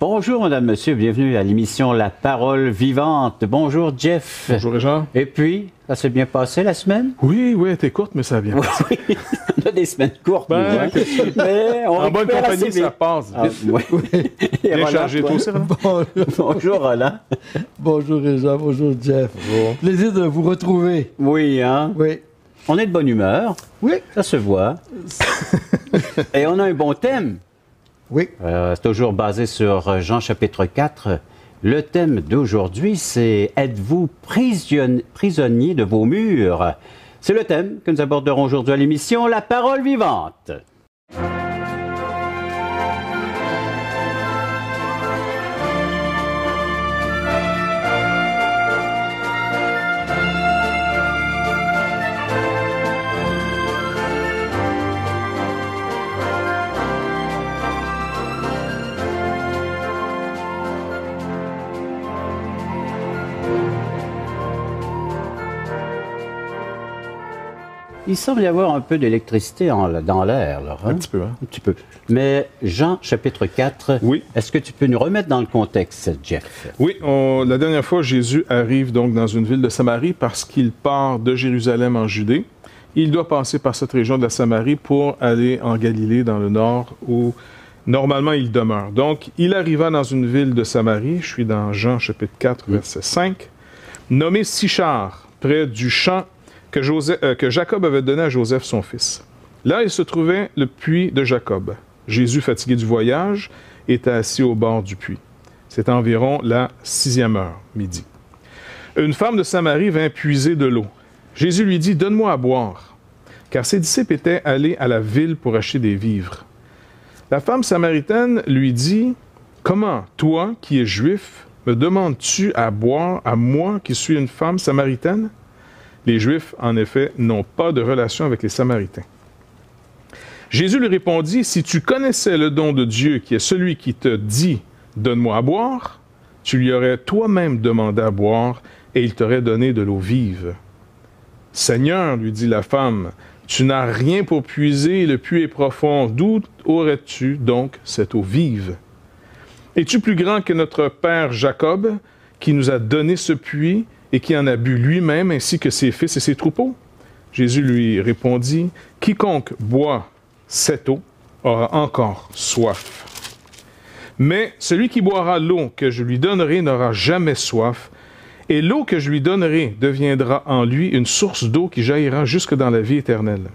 Bonjour, madame, monsieur, bienvenue à l'émission La Parole Vivante. Bonjour, Jeff. Bonjour, Jean. Et puis, ça s'est bien passé la semaine? Oui, elle était courte, mais ça a bien passé. Oui, on a des semaines courtes, nous, hein? Mais on en bonne compagnie, assez ça passe vite. Oui. Bien chargé, toi aussi, Roland? Bonjour, Roland. Bonjour, Jean. Bonjour, Jeff. Bonjour. Plaisir de vous retrouver. Oui, hein? Oui. On est de bonne humeur. Oui. Ça se voit. Et on a un bon thème. Oui. C'est toujours basé sur Jean chapitre 4. Le thème d'aujourd'hui, c'est « Êtes-vous prisonnier de vos murs ?» C'est le thème que nous aborderons aujourd'hui à l'émission La Parole Vivante. Il semble y avoir un peu d'électricité dans l'air, là. Hein? Un petit peu, hein? Un petit peu. Mais Jean, chapitre 4, oui. Est-ce que tu peux nous remettre dans le contexte, Jeff? Oui, la dernière fois, Jésus arrive donc dans une ville de Samarie parce qu'il part de Jérusalem en Judée. Il doit passer par cette région de la Samarie pour aller en Galilée, dans le nord, où normalement il demeure. Donc, il arriva dans une ville de Samarie, je suis dans Jean, chapitre 4, verset 5, nommé Sichar, près du champ que Jacob avait donné à Joseph, son fils. Là, il se trouvait le puits de Jacob. Jésus, fatigué du voyage, était assis au bord du puits. C'était environ la 6e heure, midi. Une femme de Samarie vint puiser de l'eau. Jésus lui dit, « Donne-moi à boire. » Car ses disciples étaient allés à la ville pour acheter des vivres. La femme samaritaine lui dit, « Comment, toi, qui es juif, me demandes-tu à boire à moi qui suis une femme samaritaine? » Les Juifs, en effet, n'ont pas de relation avec les Samaritains. Jésus lui répondit, « Si tu connaissais le don de Dieu, qui est celui qui te dit, « Donne-moi à boire », tu lui aurais toi-même demandé à boire, et il t'aurait donné de l'eau vive. »« Seigneur, lui dit la femme, tu n'as rien pour puiser, le puits est profond. D'où aurais-tu donc cette eau vive? Es-tu plus grand que notre père Jacob, qui nous a donné ce puits, et qui en a bu lui-même, ainsi que ses fils et ses troupeaux? » Jésus lui répondit, « Quiconque boit cette eau aura encore soif. Mais celui qui boira l'eau que je lui donnerai n'aura jamais soif, et l'eau que je lui donnerai deviendra en lui une source d'eau qui jaillira jusque dans la vie éternelle. »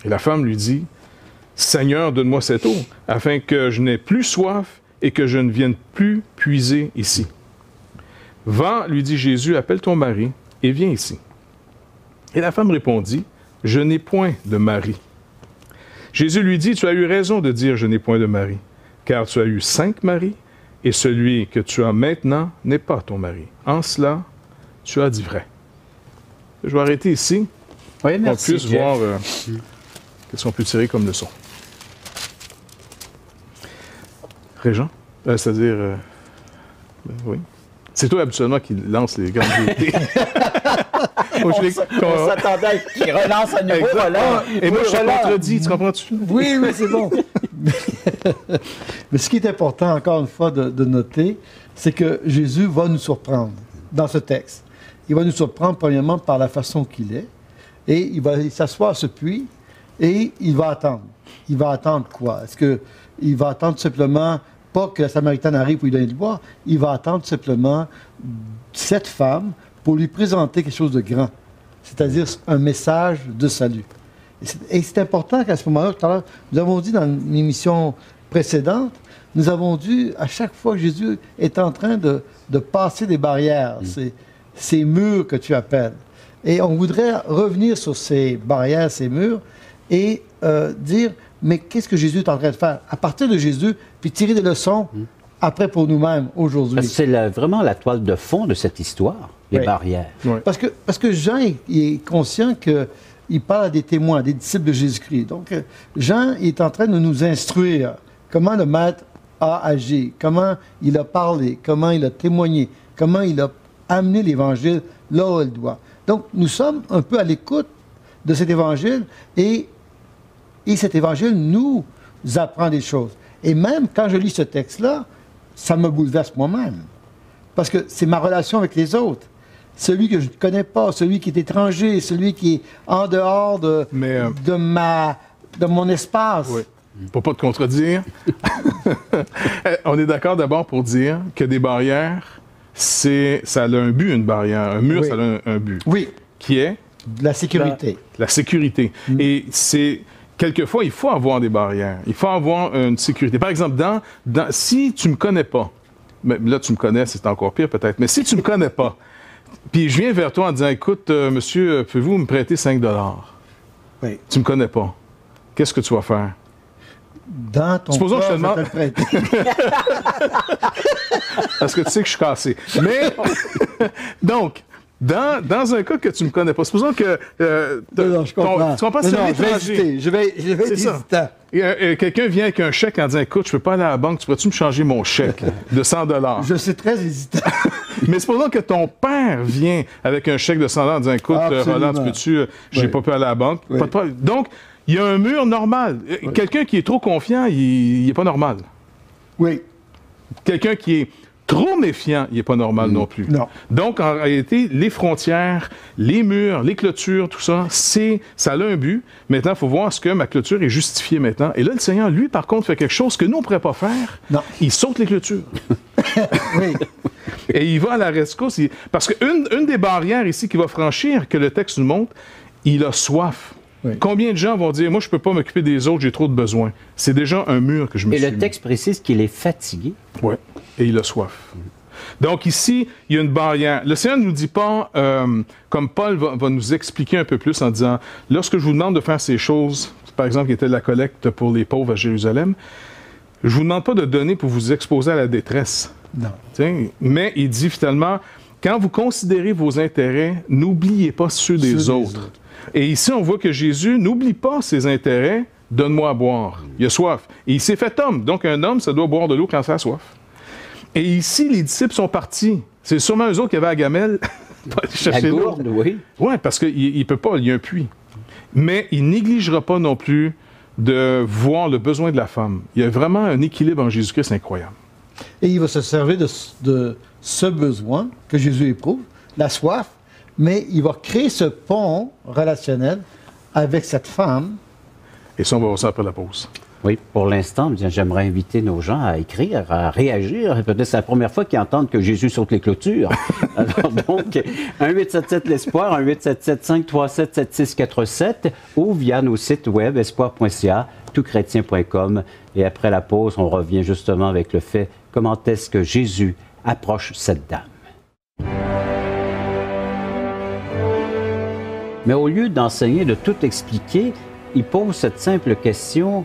Et la femme lui dit, « Seigneur, donne-moi cette eau, afin que je n'ai plus soif et que je ne vienne plus puiser ici. » « Va, lui dit Jésus, appelle ton mari et viens ici. » Et la femme répondit, « Je n'ai point de mari. » Jésus lui dit, « Tu as eu raison de dire, je n'ai point de mari, car tu as eu 5 maris, et celui que tu as maintenant n'est pas ton mari. En cela, tu as dit vrai. » Je vais arrêter ici, oui, pour qu'on puisse Jeff. voir qu'est-ce qu'on peut tirer comme leçon. Régent, c'est-à-dire, oui. C'est toi habituellement qui lance les grandes vérités. On s'attendait à qu'il relance à nouveau, Roland. Et moi, je te contredis, tu comprends-tu? Oui, oui, c'est bon. Mais ce qui est important, encore une fois, de noter, c'est que Jésus va nous surprendre dans ce texte. Il va nous surprendre, premièrement, par la façon qu'il est. Et il va s'asseoir à ce puits et il va attendre. Il va attendre quoi? Est-ce qu'il va attendre simplement... Pas que la Samaritaine arrive pour lui donner de boire, il va attendre simplement cette femme pour lui présenter quelque chose de grand, c'est-à-dire un message de salut. Et c'est important qu'à ce moment-là, tout à l'heure, nous avons dit dans l'émission précédente, nous avons dit à chaque fois que Jésus est en train de passer des barrières, ces murs que tu appelles. Et on voudrait revenir sur ces barrières, ces murs, et dire... Mais qu'est-ce que Jésus est en train de faire? À partir de Jésus, puis tirer des leçons après pour nous-mêmes aujourd'hui. C'est vraiment la toile de fond de cette histoire, les barrières. Oui. Parce que Jean est conscient qu'il parle à des témoins, des disciples de Jésus-Christ. Donc, Jean est en train de nous instruire comment le Maître a agi, comment il a parlé, comment il a témoigné, comment il a amené l'Évangile là où il doit. Donc, nous sommes un peu à l'écoute de cet Évangile et cet Évangile nous apprend des choses. Et même quand je lis ce texte-là, ça me bouleverse moi-même. Parce que c'est ma relation avec les autres. Celui que je ne connais pas, celui qui est étranger, celui qui est en dehors de mon espace. Oui. Pour pas te contredire, on est d'accord d'abord pour dire que des barrières, ça a un but, une barrière. Un mur, ça a un but. Oui. Qui est? La sécurité. La sécurité. Et c'est... Quelquefois, il faut avoir des barrières. Il faut avoir une sécurité. Par exemple, si tu me connais pas, mais là, tu me connais, c'est encore pire peut-être, mais si tu me connais pas, puis je viens vers toi en disant, écoute, monsieur, pouvez-vous me prêter 5 $? Oui. Tu me connais pas. Qu'est-ce que tu vas faire? Dans ton Supposons cas, que je te demande... je vais te le prêter. Parce que tu sais que je suis cassé. Mais, donc, dans un cas que tu ne me connais pas, supposons que... non, je comprends. Tu comprends, c'est un étranger. Je vais être hésitant. Quelqu'un vient avec un chèque en disant, écoute, je ne peux pas aller à la banque, tu pourrais-tu me changer mon chèque de 100 $? Je suis très hésitant. Mais supposons que ton père vient avec un chèque de 100 $ en disant, écoute, Roland, tu peux-tu... J'ai pas pu aller à la banque. Oui. Pas de problème. Donc, il y a un mur normal. Oui. Quelqu'un qui est trop confiant, il n'est pas normal. Oui. Quelqu'un qui est trop méfiant, il n'est pas normal non plus. Non. Donc, en réalité, les frontières, les murs, les clôtures, tout ça, ça a un but. Maintenant, il faut voir ce que ma clôture est justifiée maintenant. Et là, le Seigneur, lui, par contre, fait quelque chose que nous, on ne pourrait pas faire. Non. Il saute les clôtures. Oui. Et il va à la rescousse. Parce qu'une des barrières ici qu'il va franchir, que le texte nous montre, il a soif. Oui. Combien de gens vont dire, moi, je ne peux pas m'occuper des autres, j'ai trop de besoins. C'est déjà un mur que je me suis mis. Et le texte précise qu'il est fatigué. Oui, et il a soif. Donc ici, il y a une barrière. Le Seigneur ne nous dit pas, comme Paul va nous expliquer un peu plus en disant, lorsque je vous demande de faire ces choses, par exemple, qui était la collecte pour les pauvres à Jérusalem, je ne vous demande pas de donner pour vous exposer à la détresse. Non. T'sais, mais il dit finalement, quand vous considérez vos intérêts, n'oubliez pas ceux des autres. Et ici, on voit que Jésus n'oublie pas ses intérêts, donne-moi à boire. Il a soif. Et il s'est fait homme. Donc, un homme, ça doit boire de l'eau quand ça a soif. Et ici, les disciples sont partis. C'est sûrement eux autres qui avaient la gamelle. La gourde, oui. Oui, parce qu'il ne peut pas, il y a un puits. Mais il négligera pas non plus de voir le besoin de la femme. Il y a vraiment un équilibre en Jésus-Christ incroyable. Et il va se servir de ce besoin que Jésus éprouve, la soif, mais il va créer ce pont relationnel avec cette femme. Et ça, on va voir ça après la pause. Oui, pour l'instant, j'aimerais inviter nos gens à écrire, à réagir. Peut-être c'est la première fois qu'ils entendent que Jésus saute les clôtures. Alors donc, 1-877-l'Espoir, 1-877-537-7647 ou via nos sites web espoir.ca, toutchrétien.com. Et après la pause, on revient justement avec le fait comment est-ce que Jésus approche cette dame. Mais au lieu d'enseigner, de tout expliquer, il pose cette simple question.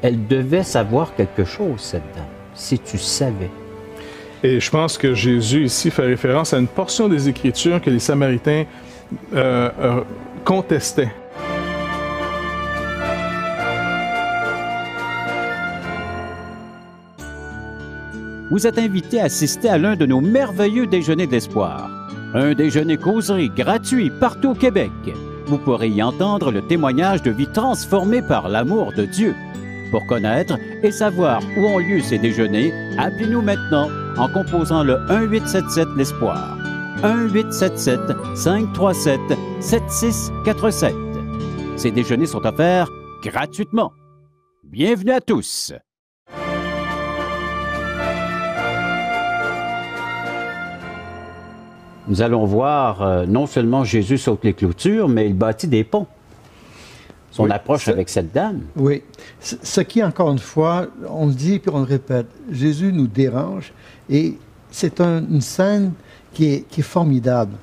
Elle devait savoir quelque chose, cette dame, si tu savais. Et je pense que Jésus ici fait référence à une portion des Écritures que les Samaritains contestaient. Vous êtes invité à assister à l'un de nos merveilleux déjeuners de l'espoir. Un déjeuner causerie gratuit partout au Québec. Vous pourrez y entendre le témoignage de vie transformée par l'amour de Dieu. Pour connaître et savoir où ont lieu ces déjeuners, appelez-nous maintenant en composant le 1-877-l'Espoir. 1-877-537-7647. Ces déjeuners sont offerts gratuitement. Bienvenue à tous! Nous allons voir non seulement Jésus saute les clôtures, mais il bâtit des ponts. Son approche avec cette dame. Oui. Ce qui, encore une fois, on le dit et puis on le répète, Jésus nous dérange et c'est une scène qui est formidable.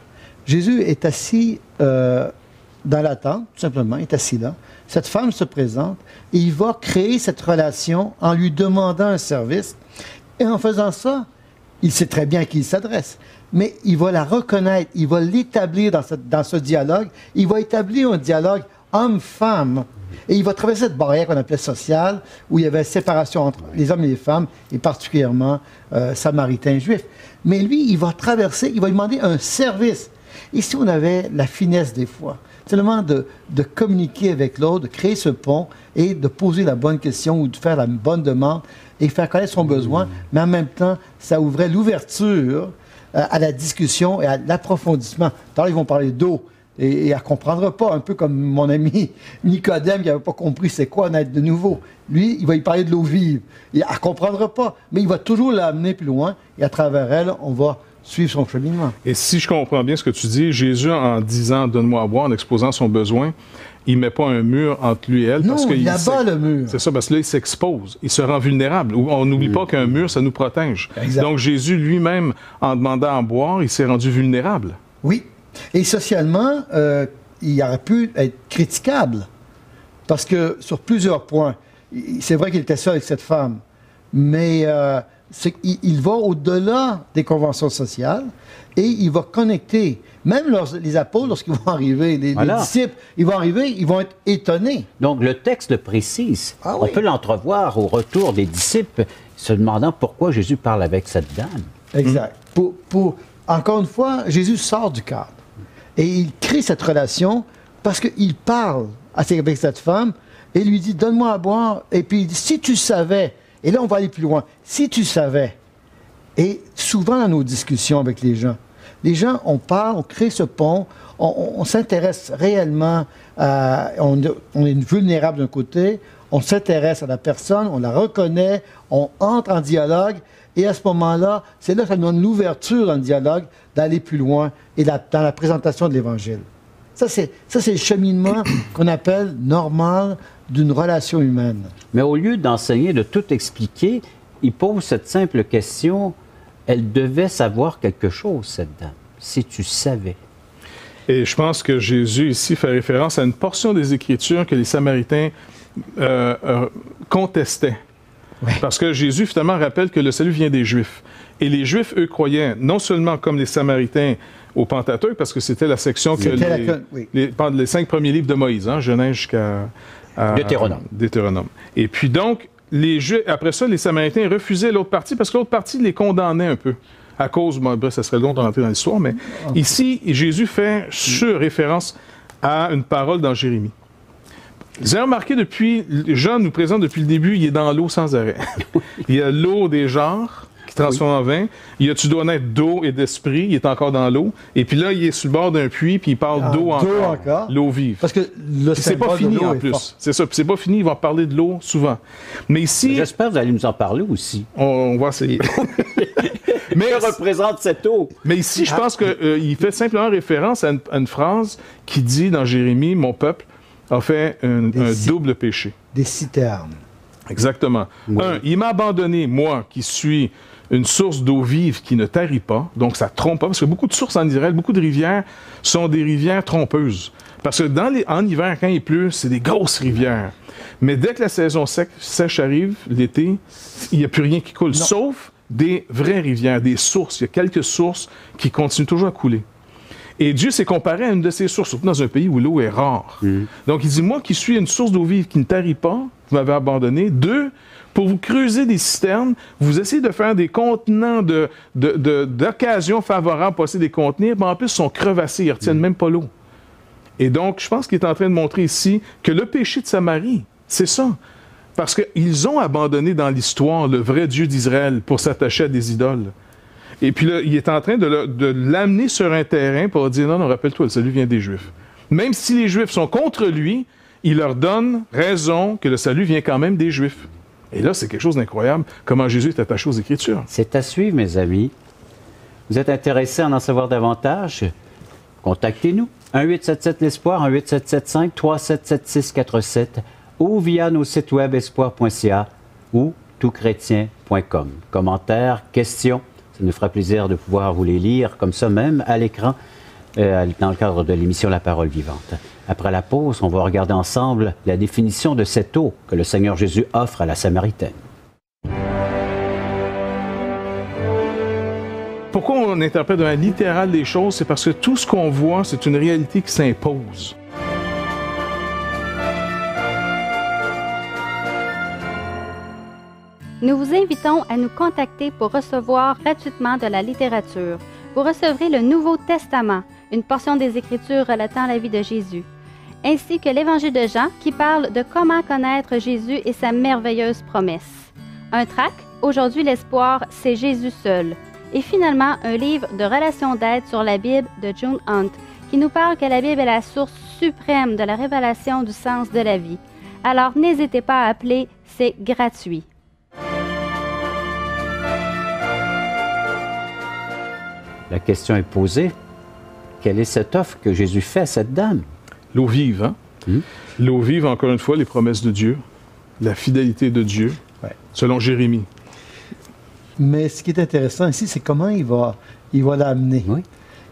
Jésus est assis dans la tente, tout simplement, il est assis là. Cette femme se présente et il va créer cette relation en lui demandant un service. Et en faisant ça, il sait très bien à qui il s'adresse. Mais il va la reconnaître, il va l'établir dans ce dialogue. Il va établir un dialogue homme-femme. Et il va traverser cette barrière qu'on appelait sociale, où il y avait séparation entre les hommes et les femmes, et particulièrement samaritains juifs. Mais lui, il va traverser, il va lui demander un service. Ici, on avait la finesse des fois. Seulement de communiquer avec l'autre, de créer ce pont et de poser la bonne question ou de faire la bonne demande et faire connaître son besoin, mais en même temps, ça ouvrait l'ouverture à la discussion et à l'approfondissement. Alors, ils vont parler d'eau et elle ne comprendra pas, un peu comme mon ami Nicodème qui n'avait pas compris c'est quoi naître de nouveau. Lui, il va y parler de l'eau vive. Et elle ne comprendra pas, mais il va toujours l'amener plus loin et à travers elle, on va suivre son cheminement. Et si je comprends bien ce que tu dis, Jésus, en disant « donne-moi à boire », en exposant son besoin, il ne met pas un mur entre lui et elle. Non, parce il abat le mur. C'est ça, parce que là, il s'expose. Il se rend vulnérable. On n'oublie pas qu'un mur, ça nous protège. Exact. Donc, Jésus lui-même, en demandant à boire, il s'est rendu vulnérable. Oui. Et socialement, il aurait pu être critiquable. Parce que sur plusieurs points, c'est vrai qu'il était seul avec cette femme, mais il va au-delà des conventions sociales et il va connecter. Même les apôtres, lorsqu'ils vont arriver, les disciples, ils vont arriver, ils vont être étonnés. Donc, le texte le précise. On peut l'entrevoir au retour des disciples, se demandant pourquoi Jésus parle avec cette dame. Exact. Encore une fois, Jésus sort du cadre. Et il crée cette relation parce qu'il parle avec cette femme et lui dit « Donne-moi à boire ». Et puis il dit « Si tu savais ». Et là, on va aller plus loin. « Si tu savais ». Et souvent dans nos discussions avec les gens, on parle, on crée ce pont, on s'intéresse réellement, on est vulnérable d'un côté, on s'intéresse à la personne, on la reconnaît, on entre en dialogue, et à ce moment-là, c'est là que ça nous donne l'ouverture dans le dialogue d'aller plus loin et dans la présentation de l'Évangile. Ça, c'est le cheminement qu'on appelle normal d'une relation humaine. Mais au lieu d'enseigner, de tout expliquer, il pose cette simple question. Elle devait savoir quelque chose, cette dame, si tu savais. Et je pense que Jésus, ici, fait référence à une portion des Écritures que les Samaritains contestaient. Ouais. Parce que Jésus, finalement, rappelle que le salut vient des Juifs. Et les Juifs, eux, croyaient, non seulement comme les Samaritains, au Pentateuque, parce que c'était la section que les 5 premiers livres de Moïse, hein, Genèse jusqu'à Deutéronome. Et puis donc, les Juifs, après ça, les Samaritains refusaient l'autre partie parce que l'autre partie les condamnait un peu. À cause, bref, ça serait long de rentrer dans l'histoire, mais ici, Jésus fait référence à une parole dans Jérémie. Vous avez remarqué, Jean nous présente depuis le début, il est dans l'eau sans arrêt. Il y a l'eau des genres qui transforme en vin. Il y a tu dois naître d'eau et d'esprit, il est encore dans l'eau. Et puis là, il est sur le bord d'un puits, puis il parle d'eau encore. L'eau vive. Parce que c'est pas fini en plus. C'est ça, puis c'est pas fini, il va parler de l'eau souvent. Mais ici... J'espère que vous allez nous en parler aussi. On va essayer. Mais que représente cette eau? Mais ici, je pense qu'il fait simplement référence à une phrase qui dit dans Jérémie, « Mon peuple a fait un double péché. » Des citernes. Exactement. Oui. Il m'a abandonné, moi, qui suis une source d'eau vive qui ne tarit pas, donc ça ne trompe pas, parce que beaucoup de sources en Israël, beaucoup de rivières sont des rivières trompeuses. Parce que en hiver, quand il pleut, c'est des grosses rivières. Mais dès que la saison sèche arrive, l'été, il n'y a plus rien qui coule, sauf des vraies rivières, des sources. Il y a quelques sources qui continuent toujours à couler. Et Dieu s'est comparé à une de ces sources, surtout dans un pays où l'eau est rare. Donc il dit, moi qui suis une source d'eau vive qui ne tarit pas, vous m'avez abandonné. 2, pour vous creuser des citernes, vous essayez de faire des contenants d'occasions favorables pour essayer de les contenir, mais en plus, ils sont crevassés, ils ne retiennent même pas l'eau. Et donc, je pense qu'il est en train de montrer ici que le péché de Samarie, c'est ça. Parce qu'ils ont abandonné dans l'histoire le vrai Dieu d'Israël pour s'attacher à des idoles. Et puis là, il est en train de l'amener sur un terrain pour dire, non, rappelle-toi, le salut vient des Juifs. Même si les Juifs sont contre lui, il leur donne raison que le salut vient quand même des Juifs. Et là, c'est quelque chose d'incroyable, comment Jésus est attaché aux Écritures. C'est à suivre, mes amis. Vous êtes intéressés à en savoir davantage? Contactez-nous. 1-877-l'Espoir, 1-877-5-377-6647 ou via nos sites web espoir.ca ou toutchrétien.com. Commentaires, questions, ça nous fera plaisir de pouvoir vous les lire comme ça même à l'écran dans le cadre de l'émission La Parole Vivante. Après la pause, on va regarder ensemble la définition de cette eau que le Seigneur Jésus offre à la Samaritaine. Pourquoi on interprète de manière littérale les choses? C'est parce que tout ce qu'on voit, c'est une réalité qui s'impose. Nous vous invitons à nous contacter pour recevoir gratuitement de la littérature. Vous recevrez le Nouveau Testament, une portion des Écritures relatant la vie de Jésus, ainsi que l'Évangile de Jean qui parle de comment connaître Jésus et sa merveilleuse promesse. Un tract, aujourd'hui l'espoir, c'est Jésus seul. Et finalement, un livre de relations d'aide sur la Bible de June Hunt, qui nous parle que la Bible est la source suprême de la révélation du sens de la vie. Alors n'hésitez pas à appeler, c'est gratuit. La question est posée. Quelle est cette offre que Jésus fait à cette dame? L'eau vive, hein? L'eau vive, encore une fois, les promesses de Dieu, la fidélité de Dieu, selon Jérémie. Mais ce qui est intéressant ici, c'est comment il va l'amener. Oui.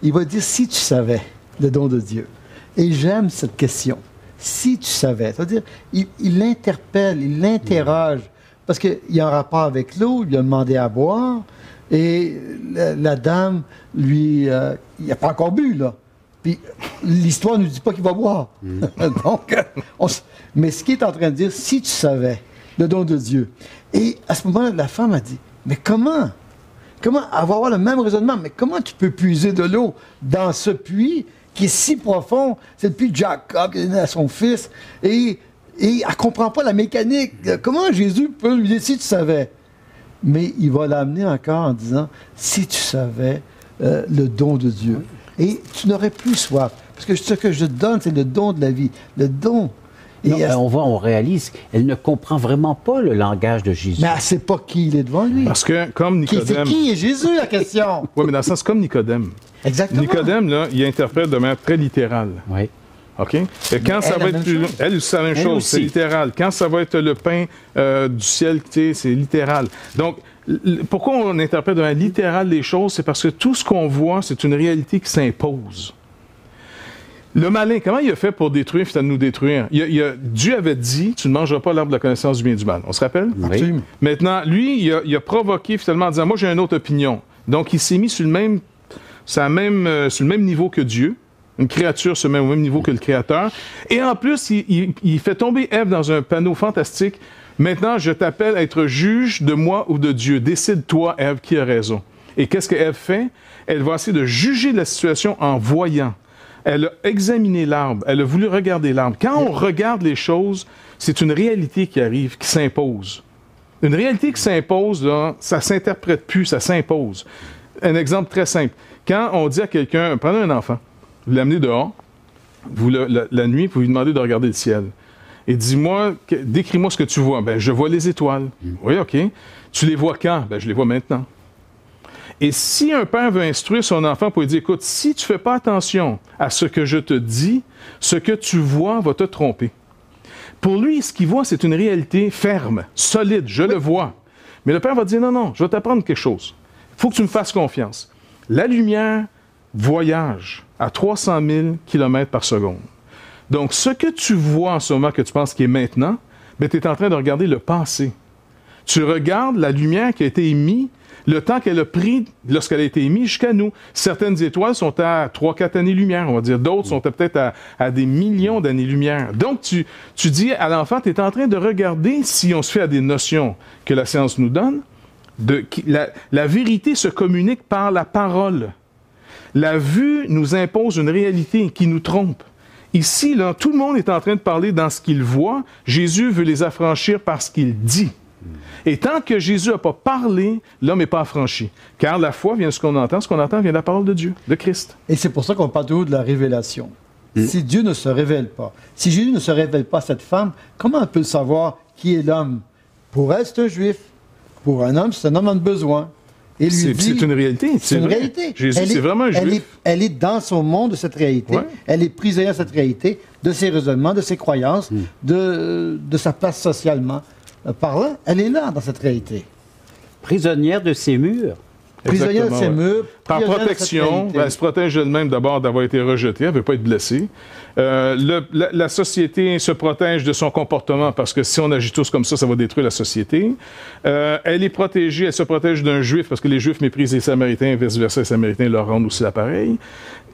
Il va dire, si tu savais le don de Dieu. Et j'aime cette question. Si tu savais. C'est-à-dire, il l'interpelle, il l'interroge. Parce qu'il y a un rapport avec l'eau, il lui a demandé à boire. Et la dame, lui, il n'a pas encore bu, là. Puis l'histoire ne nous dit pas qu'il va boire. Donc, mais ce qu'il est en train de dire, si tu savais le don de Dieu. Et à ce moment-là, la femme a dit, mais comment? Comment avoir le même raisonnement? Mais comment tu peux puiser de l'eau dans ce puits qui est si profond? C'est le puits de Jacob qui est donné à son fils. Et elle ne comprend pas la mécanique. Comment Jésus peut lui dire, si tu savais? Mais il va l'amener encore en disant, si tu savais le don de Dieu. Et tu n'aurais plus soif. Parce que ce que je te donne, c'est le don de la vie. Le don. Et non, on réalise, elle ne comprend vraiment pas le langage de Jésus. Mais elle ne sait pas qui il est devant lui. Parce que, comme Nicodème... Qui est Jésus, la question? Oui, mais dans le sens, comme Nicodème. Exactement. Nicodème, là, il interprète de manière très littérale. Oui. OK? Et quand ça va être plus long, elle, c'est la même chose, c'est littéral. Quand ça va être le pain du ciel, c'est littéral. Donc, pourquoi on interprète de manière littérale les choses? C'est parce que tout ce qu'on voit, c'est une réalité qui s'impose. Le malin, comment il a fait pour détruire, finalement nous détruire? Dieu avait dit, tu ne mangeras pas l'arbre de la connaissance du bien et du mal. On se rappelle? Oui. Maintenant, lui, il a provoqué finalement en disant, moi j'ai une autre opinion. Donc, il s'est mis sur le même niveau que Dieu. Une créature se met au même niveau que le Créateur. Et en plus, il fait tomber Ève dans un panneau fantastique. Maintenant, je t'appelle à être juge de moi ou de Dieu. Décide-toi, Ève, qui a raison. Et qu'est-ce que Ève fait? Elle va essayer de juger la situation en voyant. Elle a examiné l'arbre. Elle a voulu regarder l'arbre. Quand on regarde les choses, c'est une réalité qui arrive, qui s'impose. Une réalité qui s'impose, là, ça ne s'interprète plus, ça s'impose. Un exemple très simple. Quand on dit à quelqu'un, prenez un enfant, vous l'amenez dehors, la nuit, vous lui demandez de regarder le ciel. Et dis-moi, décris-moi ce que tu vois. Ben, je vois les étoiles. Oui, OK. Tu les vois quand? Ben, je les vois maintenant. Et si un père veut instruire son enfant pour lui dire, écoute, si tu ne fais pas attention à ce que je te dis, ce que tu vois va te tromper. Pour lui, ce qu'il voit, c'est une réalité ferme, solide, je le vois. Mais le père va dire, non, non, je vais t'apprendre quelque chose. Il faut que tu me fasses confiance. La lumière voyage à 300 000 km par seconde. Donc, ce que tu vois en ce moment, que tu penses qui est maintenant, ben, tu es en train de regarder le passé. Tu regardes la lumière qui a été émise, le temps qu'elle a pris lorsqu'elle a été émise jusqu'à nous. Certaines étoiles sont à 3-4 années-lumière, on va dire. D'autres sont peut-être à des millions d'années-lumière. Donc, tu dis à l'enfant, tu es en train de regarder, si on se fait à des notions que la science nous donne, la vérité se communique par la parole. La vue nous impose une réalité qui nous trompe. Ici, là, tout le monde est en train de parler dans ce qu'il voit. Jésus veut les affranchir par ce qu'il dit. Et tant que Jésus n'a pas parlé, l'homme n'est pas affranchi. Car la foi vient de ce qu'on entend vient de la parole de Dieu, de Christ. Et c'est pour ça qu'on parle toujours de la révélation. Si Dieu ne se révèle pas, si Jésus ne se révèle pas à cette femme, comment elle peut savoir qui est l'homme? Pour elle, c'est un juif. Pour un homme, c'est un homme en besoin. Et lui dit, c'est une réalité. C'est une réalité. Jésus, c'est vraiment un juif. Elle est dans son monde de cette réalité. Ouais. Elle est prisonnière de cette réalité, de ses raisonnements, de ses croyances, de sa place socialement parlant. Elle est là, dans cette réalité. Prisonnière de ses murs. Prisonnière de ses murs. Par protection, elle se protège elle-même d'abord d'avoir été rejetée, elle ne veut pas être blessée. La société se protège de son comportement parce que si on agit tous comme ça va détruire la société. Elle est protégée, elle se protège d'un juif parce que les juifs méprisent les Samaritains, vice-versa, les Samaritains leur rendent aussi l'appareil.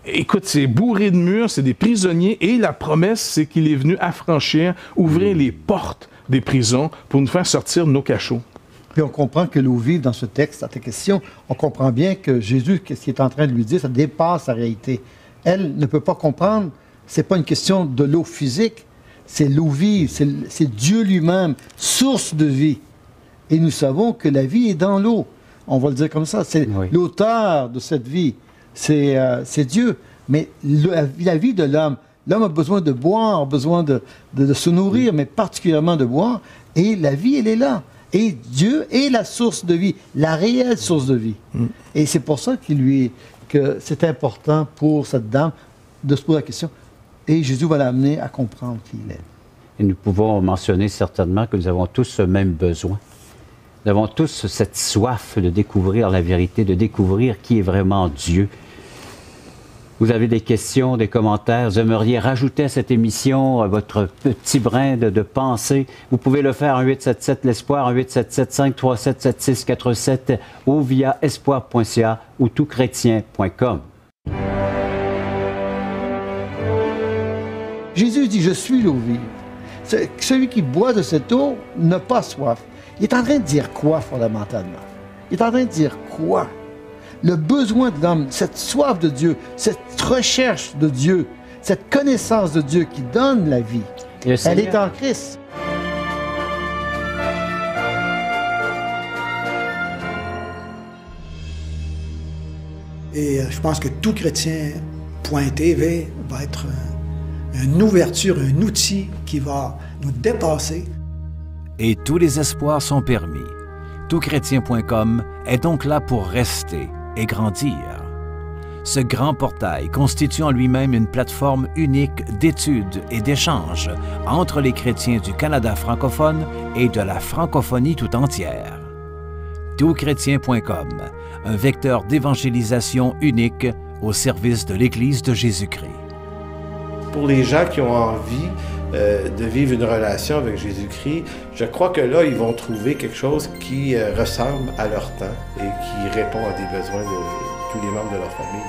Écoute, c'est bourré de murs, c'est des prisonniers et la promesse, c'est qu'il est venu affranchir, ouvrir les portes des prisons pour nous faire sortir de nos cachots. Puis on comprend que l'eau vive dans ce texte, à ta question, on comprend bien que Jésus, ce qu'il est en train de lui dire, ça dépasse sa réalité. elle ne peut pas comprendre, c'est pas une question de l'eau physique, c'est l'eau vive, c'est Dieu lui-même, source de vie. Et nous savons que la vie est dans l'eau. On va le dire comme ça. C'est l'auteur de cette vie. C'est Dieu. Mais la vie de l'homme, l'homme a besoin de boire, a besoin de se nourrir, mais particulièrement de boire. Et la vie, elle est là. Et Dieu est la source de vie, la réelle source de vie. Et c'est pour ça que c'est important pour cette dame de se poser la question. Et Jésus va l'amener à comprendre qui il est. Et nous pouvons mentionner certainement que nous avons tous ce même besoin. Nous avons tous cette soif de découvrir la vérité, de découvrir qui est vraiment Dieu. Vous avez des questions, des commentaires, vous aimeriez rajouter à cette émission votre petit brin de pensée, vous pouvez le faire en 877 l'Espoir, en 877-537-7647 ou via espoir.ca ou toutchrétien.com. Jésus dit, je suis l'eau vive. Celui qui boit de cette eau n'a pas soif. Il est en train de dire quoi fondamentalement? Il est en train de dire quoi? Le besoin de l'homme, cette soif de Dieu, cette recherche de Dieu, cette connaissance de Dieu qui donne la vie, elle est en Christ. Et je pense que toutchrétien.tv va être une ouverture, un outil qui va nous dépasser. Et tous les espoirs sont permis. Toutchrétien.com est donc là pour rester et grandir. Ce grand portail constitue en lui-même une plateforme unique d'études et d'échanges entre les chrétiens du Canada francophone et de la francophonie tout entière. Toutchrétien.com, un vecteur d'évangélisation unique au service de l'Église de Jésus-Christ. Pour les gens qui ont envie de vivre une relation avec Jésus-Christ, je crois que là, ils vont trouver quelque chose qui ressemble à leur temps et qui répond à des besoins de tous les membres de leur famille.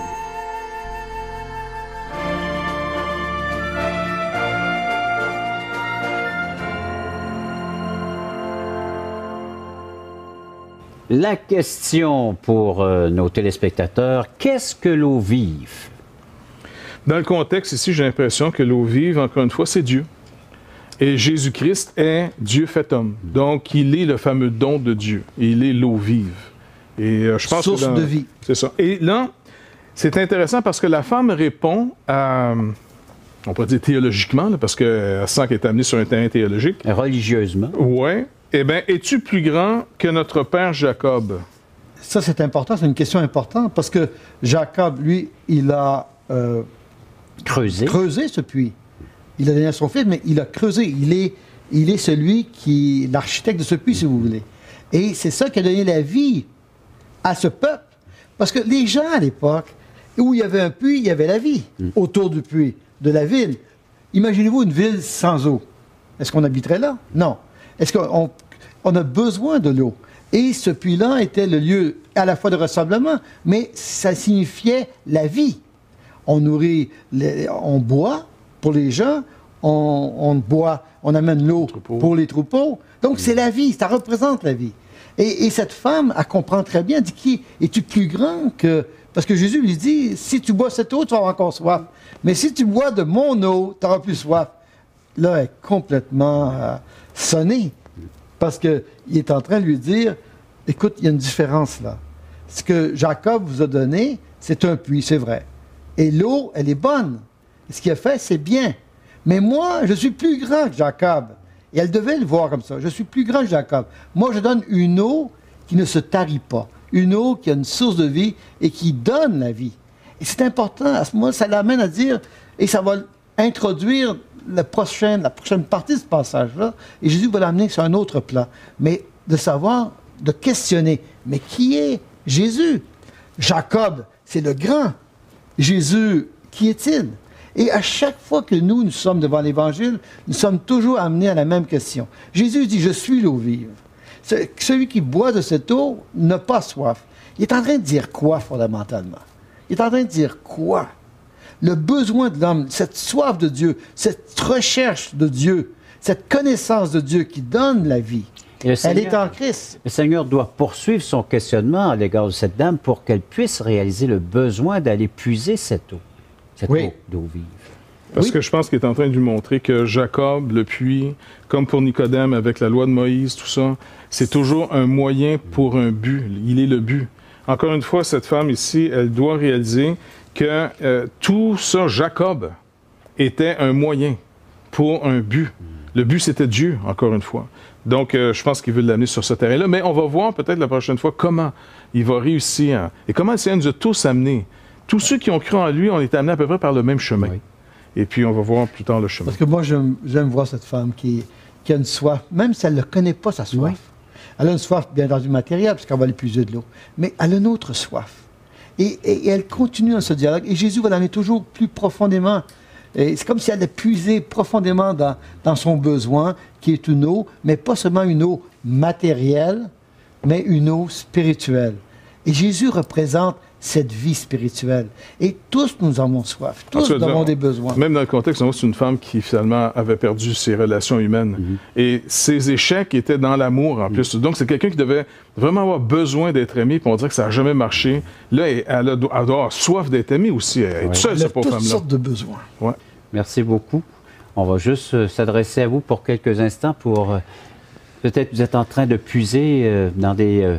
La question pour nos téléspectateurs, qu'est-ce que l'eau vive? Dans le contexte ici, j'ai l'impression que l'eau vive, encore une fois, c'est Dieu. Et Jésus-Christ est Dieu fait homme. Donc, il est le fameux don de Dieu. Il est l'eau vive. Et je pense source de vie. C'est ça. Et là, c'est intéressant parce que la femme répond à... On pourrait dire théologiquement, là, parce qu'elle sent qu'elle est amenée sur un terrain théologique. Religieusement. Oui. Eh bien, es-tu plus grand que notre père Jacob? Ça, c'est important. C'est une question importante parce que Jacob, lui, il a... creuser ce puits. Il a donné à son fils, mais il a creusé. Il est celui qui, l'architecte de ce puits, si vous voulez. Et c'est ça qui a donné la vie à ce peuple. Parce que les gens, à l'époque, où il y avait un puits, il y avait la vie autour du puits, de la ville. Imaginez-vous une ville sans eau. Est-ce qu'on habiterait là? Non. Est-ce qu'on a besoin de l'eau? Et ce puits-là était le lieu à la fois de rassemblement, mais ça signifiait la vie. On nourrit, on boit pour les gens, on boit, on amène l'eau pour les troupeaux. Donc c'est la vie, ça représente la vie. Et cette femme, elle comprend très bien, elle dit, qui es-tu plus grand que... Parce que Jésus lui dit, si tu bois cette eau, tu vas avoir encore soif. Mais si tu bois de mon eau, tu n'auras plus soif. Là, elle est complètement sonnée. Parce qu'il est en train de lui dire, écoute, il y a une différence là. Ce que Jacob vous a donné, c'est un puits, c'est vrai. Et l'eau, elle est bonne. Et ce qu'il a fait, c'est bien. Mais moi, je suis plus grand que Jacob. Et elle devait le voir comme ça. Je suis plus grand que Jacob. Moi, je donne une eau qui ne se tarit pas. Une eau qui a une source de vie et qui donne la vie. Et c'est important. À ce moment-là, ça l'amène à dire, et ça va introduire la prochaine partie de ce passage-là. Et Jésus va l'amener sur un autre plan. Mais de savoir, de questionner. Mais qui est Jésus? Jacob, c'est le grand. Jésus, qui est-il? Et à chaque fois que nous sommes devant l'Évangile, nous sommes toujours amenés à la même question. Jésus dit, je suis l'eau vive. Celui qui boit de cette eau n'a pas soif. Il est en train de dire quoi, fondamentalement? Il est en train de dire quoi? Le besoin de l'homme, cette soif de Dieu, cette recherche de Dieu, cette connaissance de Dieu qui donne la vie, elle est en Christ. Le Seigneur doit poursuivre son questionnement à l'égard de cette dame pour qu'elle puisse réaliser le besoin d'aller puiser cette eau. cette Oui. d'eau vive. Parce Oui. que je pense qu'il est en train de lui montrer que Jacob, le puits, comme pour Nicodème avec la loi de Moïse, tout ça, c'est toujours un moyen pour un but. Il est le but. Encore une fois, cette femme ici, elle doit réaliser que tout ça, Jacob, était un moyen pour un but. Le but, c'était Dieu, encore une fois. Donc, je pense qu'il veut l'amener sur ce terrain-là. Mais on va voir peut-être la prochaine fois comment il va réussir. Et comment le Seigneur nous a tous amenés. Tous ceux qui ont cru en lui, on est amenés à peu près par le même chemin. Oui. Et puis, on va voir plus tard le chemin. Parce que moi, j'aime voir cette femme qui a une soif, même si elle ne connaît pas sa soif. Oui. Elle a une soif bien dans du matériel, parce qu'elle va aller puiser de l'eau. Mais elle a une autre soif. Et elle continue dans ce dialogue. Et Jésus va l'amener toujours plus profondément. Et c'est comme si elle allait puiser profondément dans son besoin, qui est une eau, mais pas seulement une eau matérielle, mais une eau spirituelle. Et Jésus représente cette vie spirituelle. Et tous nous en avons soif. Tous nous avons des besoins. Même dans le contexte, on voit que c'est une femme qui, finalement, avait perdu ses relations humaines. Et ses échecs étaient dans l'amour, en plus. Donc, c'est quelqu'un qui devait vraiment avoir besoin d'être aimé, puis on dirait que ça n'a jamais marché. Là, elle doit avoir soif d'être aimée aussi. Elle est seule, Elle a cette pauvre toutes femme-là. sortes de besoins. Ouais. Merci beaucoup. On va juste s'adresser à vous pour quelques instants pour... peut-être vous êtes en train de puiser dans des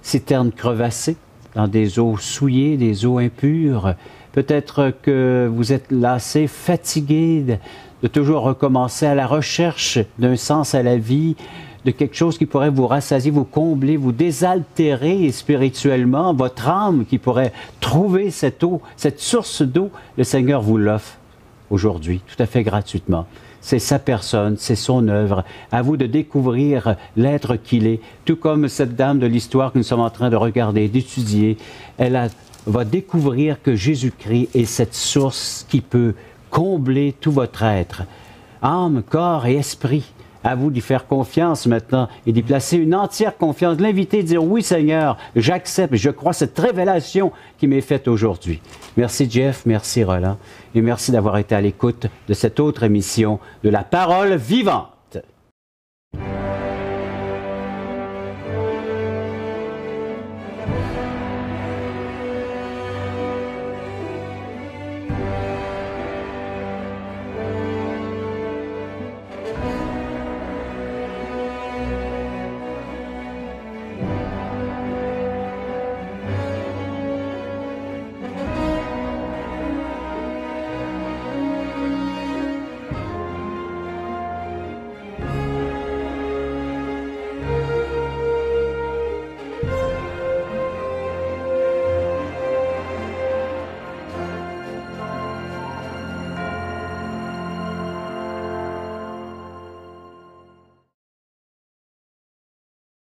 citernes crevassées, dans des eaux souillées, des eaux impures. Peut-être que vous êtes lassé, fatigué de toujours recommencer à la recherche d'un sens à la vie, de quelque chose qui pourrait vous rassasier, vous combler, vous désaltérer spirituellement, votre âme qui pourrait trouver cette eau, cette source d'eau. Le Seigneur vous l'offre aujourd'hui, tout à fait gratuitement. C'est sa personne, c'est son œuvre. À vous de découvrir l'être qu'il est. Tout comme cette dame de l'histoire que nous sommes en train de regarder, d'étudier, va découvrir que Jésus-Christ est cette source qui peut combler tout votre être. Âme, corps et esprit. À vous d'y faire confiance maintenant et d'y placer une entière confiance. L'inviter à dire « Oui, Seigneur, j'accepte, je crois cette révélation qui m'est faite aujourd'hui. » Merci, Jeff, merci, Roland, et merci d'avoir été à l'écoute de cette autre émission de La Parole vivante.